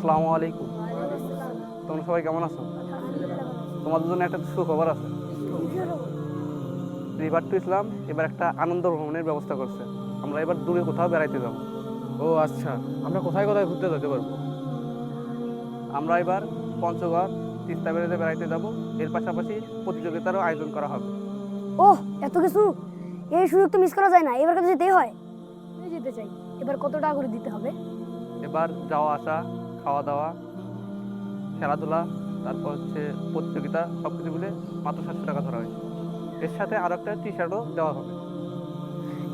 আসসালামু আলাইকুম। তোমরা সবাই কেমন আছো? তোমাদের জন্য একটা সুখবর আছে। রিভার টু ইসলাম এবার একটা আনন্দ ভ্রমণের ব্যবস্থা করছে। আমরা এবার দূরে কোথাও বেড়াইতে যাব। ও আচ্ছা, আমরা কোথায় কোথায় ঘুরতে যেতে পারবো? আমরা এবার পঞ্চগড়, তিস্তা ব্যারেজে বেড়াইতে যাব। এর পাশাপাশি প্রতিযোগিতারও আয়োজন করা হবে। ওহ, এত কিছু! এই সুযোগ তো মিস করা যায় না। এবার তো যেতেই হয়। আমি যেতে চাই। এবার কত টাকা করে দিতে হবে? এবার যাওয়া আসা, খাওয়া দাওয়া, খেলাধুলা, তারপর হচ্ছে প্রতিযোগিতা সব কিছু মিলে মাত্র 700 টাকা ধরা হয়েছে। এর সাথে আরও একটা টি শার্টও দেওয়া হবে।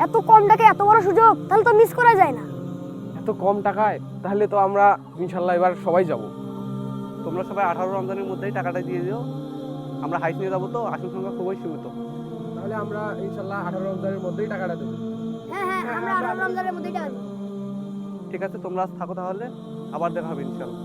এত কম টাকায় এত বড় সুযোগ, তাহলে তো মিস করা যায় না। এত কম টাকায়? তাহলে তো আমরা ইনশাল্লাহ এবার সবাই যাব। তোমরা সবাই 18 রমজানের মধ্যেই টাকাটা দিয়ে দিও। আমরা হাইস নিয়ে যাবো, তো আসন সংখ্যা খুবই সীমিত। তাহলে আমরা ইনশাল্লাহ 18 রমজানের মধ্যেই টাকাটা দেবো। হ্যাঁ, আমরা 18 রমজানের মধ্যেই টাকা দেব। ঠিক আছে, তোমরা আজ থাকো, তাহলে আবার দেখা হবে ইনশাল্লাহ।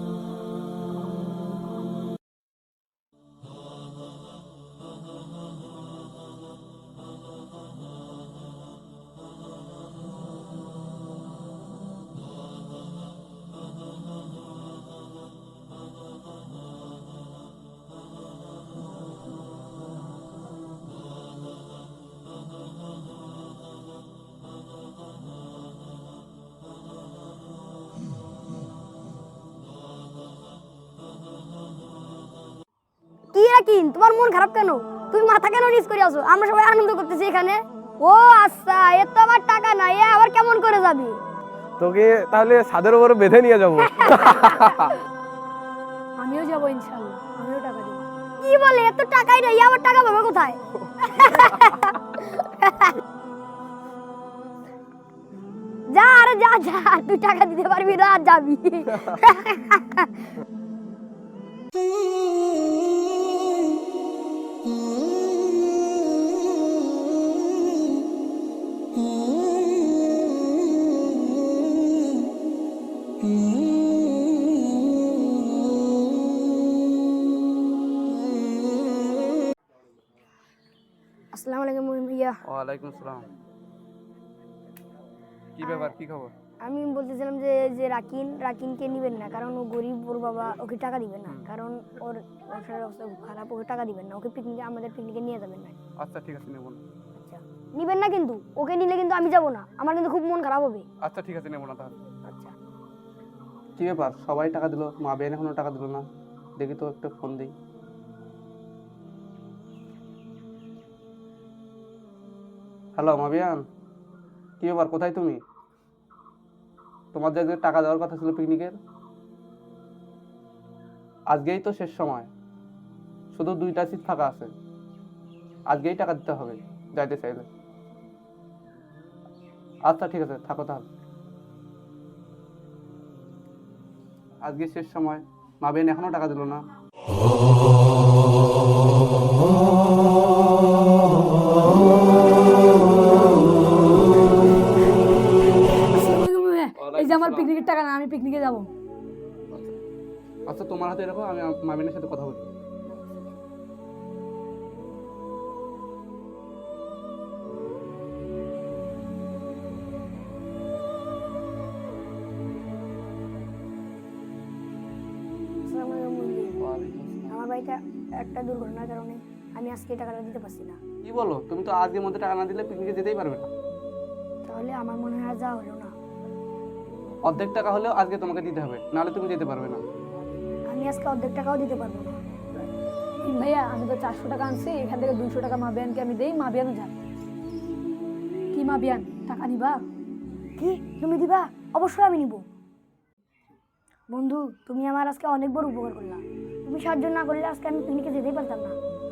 কি রাকিন, তোমার মন খারাপ কেন? তুমি মাথা কেন নিচ করে আছো? আমরা সবাই আনন্দ করতেছি এখানে। ও আচ্ছা, এর তো আমার টাকা নাই। এ আবার কেমন করে যাবি? তোকে তাহলে ছাদের উপরে বেঁধে নিয়ে যাব। আমিও যাবো ইনশাআল্লাহ। আমিও টাকা দেব। কি বলে, এত টাকাই নাই, আবার টাকা পাবে কোথায়? যা, আরে যা যা, তুই টাকা দিতে পারবি না, আর যাবি? আসসালামু আলাইকুম ভাইয়া। ওয়ালাইকুম আসসালাম। কি ব্যাপার, কি খবর? আমি বলতেছিলাম যে যে রাকিনকে নিবেন না, কারণ ও গরিব, ওর বাবা ওকে টাকা দিবেন না, কারণ ওর সংসারের অবস্থা খুব খারাপ। ওকে টাকা দিবেন না, ওকে পিকনিকে, আমাদের পিকনিকে নিয়ে যাবেন না। আচ্ছা ঠিক আছে, নেবো না। আচ্ছা, নিবেন না কিন্তু। ওকে নিলে কিন্তু আমি যাব না, আমার কিন্তু খুব মন খারাপ হবে। আচ্ছা ঠিক আছে, নেবো না তাহলে। আচ্ছা, কি ব্যাপার, সবাই টাকা দিল, মা বেন এখনো টাকা দিল না? দেখি তো, একটা ফোন দিই। হ্যালো মাবিয়ান, কি ব্যাপার, কোথায় তুমি? তোমার যে টাকা দেওয়ার কথা ছিল পিকনিকের, আজকেই তো শেষ সময়, শুধু 2টা সিট ফাঁকা আছে। আজকেই টাকা দিতে হবে যাইতে চাইলে। আচ্ছা ঠিক আছে, থাকো তাহলে। আজকে শেষ সময়, মা বেন এখনো টাকা দিল না। এই যে আমার পিকনিকের টাকা না, আমি পিকনিকে যাব। আচ্ছা তোমার হাতে রাখো, আমি মা বেনের সাথে কথা বলি। আমার বাড়িতে একটা দুর্ঘটনার কারণে আমি আজকে টাকাটা দিতে পারছি না। কি বলো, তুমি তো আজকের মধ্যে টাকা না দিলে পিকনিকে যেতেই পারবে না। তাহলে আমার মনে হয় আর যাওয়া হলো না। অর্ধেক টাকা হলেও আজকে তোমাকে দিতে হবে, নাহলে তুমি যেতে পারবে না। আমি আজকে অর্ধেক টাকাও দিতে পারবো না। ভাইয়া, আমি তো 400 টাকা আনছি, এখান থেকে 200 টাকা মা বিয়ানকে আমি দেই, মা বিয়ানও যান। কি মা বিয়ান, টাকা নিবা? কি, তুমি দিবা? অবশ্যই আমি নিব। বন্ধু, তুমি আমার আজকে অনেক বড় উপকার করলা। তুমি সাহায্য না করলে আজকে আমি পিকনিকে যেতেই পারতাম না।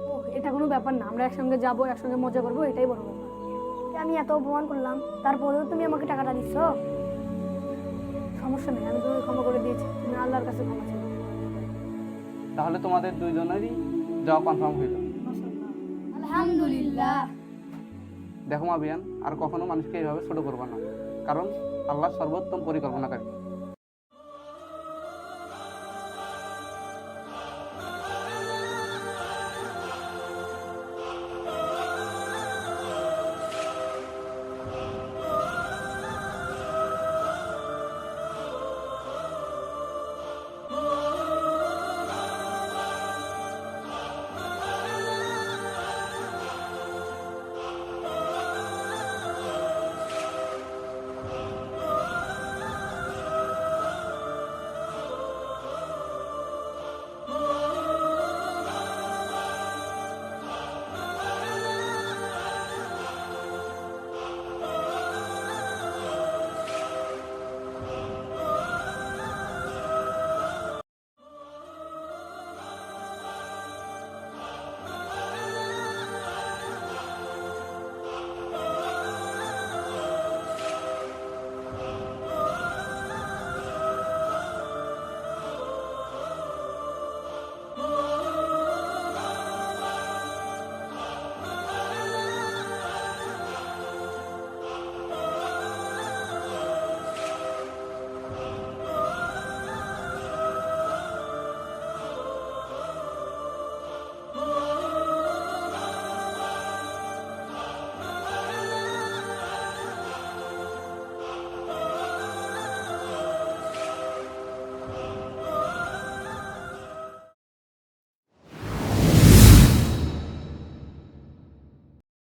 ও, এটা কোনো ব্যাপার না, আমরা একসঙ্গে যাবো, একসঙ্গে মজা করবো, এটাই বড় ব্যাপার। আমি এত অপমান করলাম, তারপরেও তুমি আমাকে টাকাটা দিচ্ছ। সমস্যা নেই, আমি তোমাকে ক্ষমা করে দিয়েছি, তুমি আল্লাহর কাছে ক্ষমা চাও। তাহলে তোমাদের দুইজনেরই যাওয়া কনফার্ম হইল। আলহামদুলিল্লাহ। দেখো মা বিয়ান, আর কখনো মানুষকে এইভাবে ছোট করবা না, কারণ আল্লাহ সর্বোত্তম পরিকল্পনাকারী।